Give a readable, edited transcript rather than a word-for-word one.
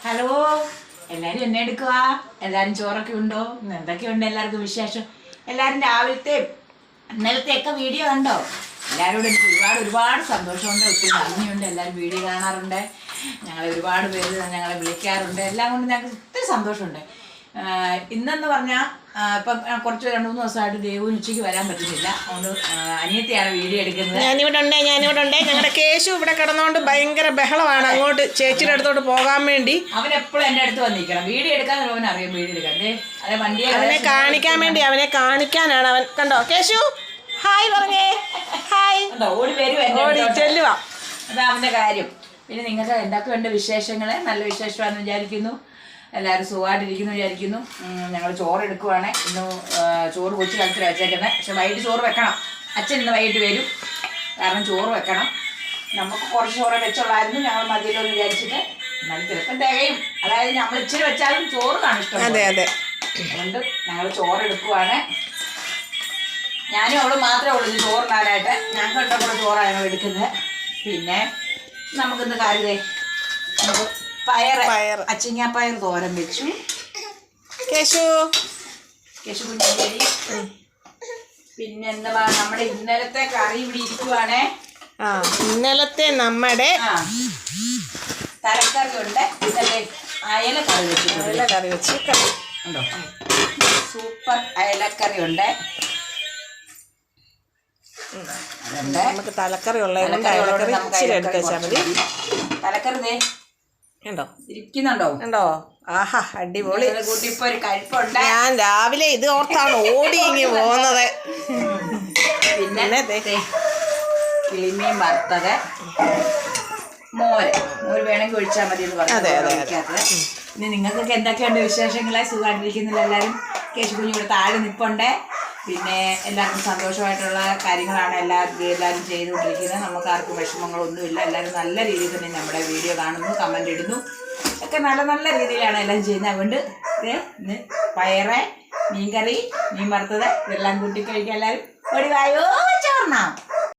Hello, എല്ലാവരും എന്നെ എടുക്കുക. എല്ലാവരും ചോറൊക്കെ ഉണ്ടോ? എന്തൊക്കെയുണ്ട് എല്ലാവർക്കും വിശേഷം? എല്ലാവരും രാവിലത്തെ ഇന്നലത്തെയൊക്കെ വീഡിയോ കണ്ടോ? എല്ലാവരോടും എനിക്ക് ഒരുപാട് സന്തോഷമുണ്ട്, ഒത്തിരി നന്ദിയുണ്ട്. എല്ലാവരും വീഡിയോ കാണാറുണ്ട്, ഞങ്ങളെ ഒരുപാട് പേര് ഞങ്ങളെ വിളിക്കാറുണ്ട്. എല്ലാം കൊണ്ട് ഞങ്ങൾക്ക് ഒത്തിരി സന്തോഷമുണ്ട്. ഇന്നെന്ന് പറഞ്ഞാൽ ഇപ്പം കുറച്ച് 2-3 ദിവസമായിട്ട് ദേവുവിന് ഉച്ചയ്ക്ക് വരാൻ പറ്റുന്നില്ല. അതുകൊണ്ട് അനിയത്തിയാണ് വീഡിയോ എടുക്കുന്നത്. ഞാനിവിടെ ഉണ്ട്. ഞങ്ങളുടെ കേശു ഇവിടെ കിടന്നുകൊണ്ട് ഭയങ്കര ബഹളമാണ്. അങ്ങോട്ട് ചേച്ചിയുടെ അടുത്തോട്ട് പോകാൻ വേണ്ടി അവൻ എപ്പോഴും എൻ്റെ അടുത്ത് വന്നിരിക്കണം. വീഡിയോ എടുക്കാൻ അവൻ അറിയാം, വീഡിയോ എടുക്കാൻ. അതെ, വണ്ടിയെ അവനെ കാണിക്കാൻ വേണ്ടി, അവനെ കാണിക്കാനാണ് അവൻ. കണ്ടോ കേശു, ഹായ് പറഞ്ഞേ, ഹായ്. ഓടി വരും, ഓടി ചെല്ലുവാ. അതാ അവൻ്റെ കാര്യം. പിന്നെ നിങ്ങൾക്ക് എന്തൊക്കെയുണ്ട് വിശേഷങ്ങൾ? നല്ല വിശേഷമാണെന്ന് വിചാരിക്കുന്നു. എല്ലാവരും സുഖമായിട്ടിരിക്കുന്നു വിചാരിക്കുന്നു. ഞങ്ങൾ ചോറ് എടുക്കുവാണ്. ഇന്ന് ചോറ് കൊച്ചു കാലത്തിൽ വെച്ചേക്കുന്നത്. പക്ഷെ വൈകിട്ട് ചോറ് വെക്കണം. അച്ഛൻ ഇന്ന് വൈകിട്ട് വരും, കാരണം ചോറ് വെക്കണം. നമുക്ക് കുറച്ച് ചോറ് വെച്ചുള്ളായിരുന്നു, ഞങ്ങൾ മതിയല്ലോ എന്ന് വിചാരിച്ചിട്ട്. എന്നാലും ചിലപ്പം തികയും. അതായത് നമ്മൾ ഇച്ചിരി വെച്ചാലും ചോറ് കാണും ഇഷ്ടം. അതെ. അതുകൊണ്ട് ഞങ്ങൾ ചോറ് എടുക്കുവാണ്. ഞാനും അവളും മാത്രമേ ഉള്ളൂ ചോറിനാനായിട്ട്. ഞങ്ങൾക്ക് ഉണ്ടപ്പോൾ ചോറാണ് ഞങ്ങൾ എടുക്കുന്നത്. പിന്നെ നമുക്കിന്ന് കാര്യതേ നമുക്ക് പയർ അച്ചിങ്ങാപ്പയർ തോരൻ വെച്ചു. കേശു കുഞ്ഞേരി. പിന്നെ എന്താ നമ്മുടെ ഇന്നലത്തെ കറി ഇവിടെ ഇരിക്കുവാണേ. ഇന്നലത്തെ നമ്മുടെ തലക്കറി ഉണ്ട്. ഇന്നലെ അയല കറി വെച്ചു ഉണ്ടോ? സൂപ്പർ അയലക്കറി ഉണ്ട്. നമുക്ക് തലക്കറി ഉള്ളത് തലക്കറി ഇരിക്കുന്നുണ്ടോ? ആഹാ, അടിപൊളി. കൂട്ടിപ്പോ ഒരു കഴിപ്പുണ്ട്. ഞാൻ രാവിലെ ഇത് ഓർത്താണ് ഓടി ഇങ്ങി പോകുന്നത്. പിന്നെ കിളിമീൻ വറുത്തത്, മോര് വേണമെങ്കിൽ ഒഴിച്ചാൽ മതി എന്ന് പറഞ്ഞു. ഇനി നിങ്ങൾക്കൊക്കെ എന്തൊക്കെയുണ്ട് വിശേഷങ്ങളെ? സുഖമായിട്ടിരിക്കുന്നില്ല എല്ലാവരും? കേശു കുഞ്ഞു ഇവിടെ താഴെ നിൽപ്പുണ്ട്. പിന്നെ എല്ലാവർക്കും സന്തോഷമായിട്ടുള്ള കാര്യങ്ങളാണ് എല്ലാവരും ചെയ്തുകൊണ്ടിരിക്കുന്നത്. നമുക്ക് ആർക്കും വിഷമങ്ങളൊന്നുമില്ല. എല്ലാവരും നല്ല രീതിയിൽ തന്നെ നമ്മുടെ വീഡിയോ കാണുന്നു, കമൻ്റ് ഇടുന്നു, ഒക്കെ നല്ല രീതിയിലാണ് എല്ലാം ചെയ്യുന്നത്. അതുകൊണ്ട് ഇന്ന് പയറ്, മീൻകറി, മീൻ വറുത്തത് ഇതെല്ലാം കൂട്ടി കഴിക്കാൻ എല്ലാവരും ഓടി വായോ ചോർന്നാം.